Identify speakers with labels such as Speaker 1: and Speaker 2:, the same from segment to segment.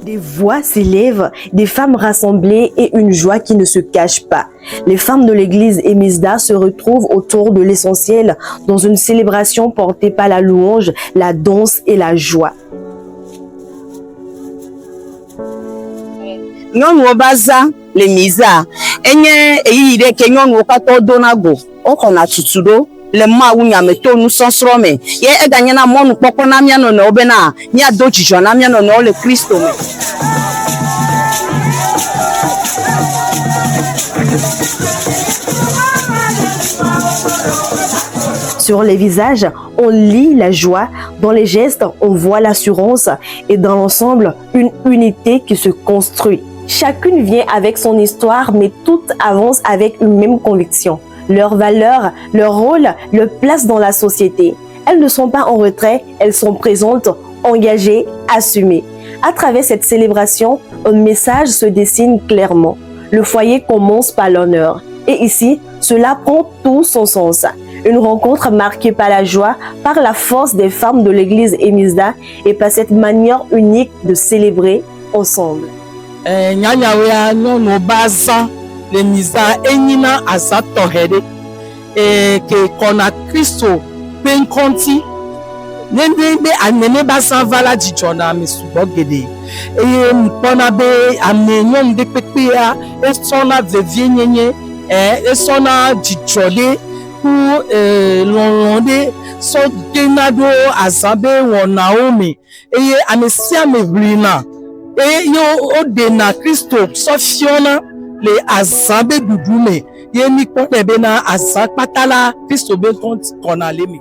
Speaker 1: Des voix s'élèvent, des femmes rassemblées et une joie qui ne se cache pas. Les femmes de l'église Emizda se retrouvent autour de l'essentiel dans une célébration portée par la louange, la danse et la joie.
Speaker 2: Nyɔnu ba za le miza enye eyi ɖe ke nyɔnuwo katã dona go woxɔna tutu ɖo le Mawu nyame to nusɔsrɔ̃ me ye eganye na mɔnukpɔkpɔ na mía nɔnɔwo bena míado dzidzɔ na mía nɔnɔwo le Kristo me.
Speaker 1: Sur les visages, on lit la joie, dans les gestes, on voit l'assurance et dans l'ensemble, une unité qui se construit. Chacune vient avec son histoire, mais toutes avancent avec une même conviction. Leurs valeurs, leur rôle, leur place dans la société. Elles ne sont pas en retrait, elles sont présentes, engagées, assumées. À travers cette célébration, un message se dessine clairement. Le foyer commence par l'honneur. Et ici, cela prend tout son sens. Une rencontre marquée par la joie, par la force des femmes de l'église Emizda et par cette manière unique de célébrer ensemble.
Speaker 3: Nyanyawea nyɔnu ba zã le miza enyina aza tɔxɛ ɖe ke kɔna Kristo ƒe ŋkɔ ŋuti ne anene ba zã va la dzidzɔna ame sugbɔ geɖe eye mikpɔna be ame nyɔnu ɖe kpekpea esɔna vevie nyenye esɔna dzidzɔ ɖe ku lɔlɔ ɖe sɔ dena ɖo aza be wɔnawo me eye ame sia ame ʋlina. Et yo odena Kristo sofiona le azambe dudume ye mi kone bena azak patala Kristo be kona lemi.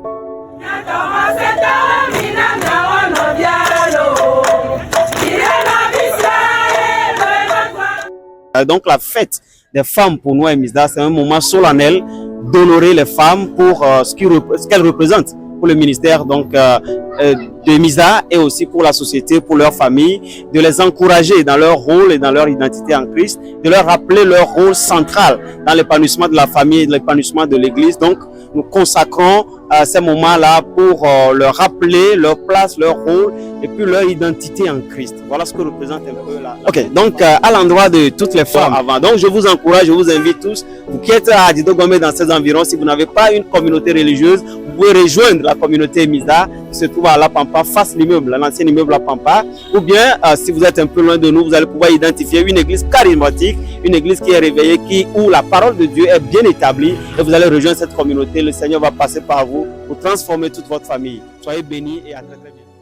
Speaker 4: Donc la fête des femmes pour nous à Emizda, c'est un moment solennel d'honorer les femmes pour ce qu'elles représentent pour le ministère donc de Emizda et aussi pour la société, pour leur famille, de les encourager dans leur rôle et dans leur identité en Christ, de leur rappeler leur rôle central dans l'épanouissement de la famille et l'épanouissement de l'Église. Donc nous consacrons ces moments-là pour leur rappeler leur place, leur rôle et puis leur identité en Christ. Voilà ce que représente un peu là. Ok, donc à l'endroit de toutes les femmes avant, donc je vous encourage, je vous invite tous, vous qui êtes à Dido Gomé dans ces environs, si vous n'avez pas une communauté religieuse, vous pouvez rejoindre la communauté Emizda qui se trouve à La Pampa, face l'immeuble, l'ancien immeuble La Pampa, ou bien si vous êtes un peu loin de nous, vous allez pouvoir identifier une église charismatique, une église qui est réveillée, où la parole de Dieu est bien établie et vous allez rejoindre cette communauté. Le Seigneur va passer par vous pour transformer toute votre famille. Soyez bénis et à très très bientôt.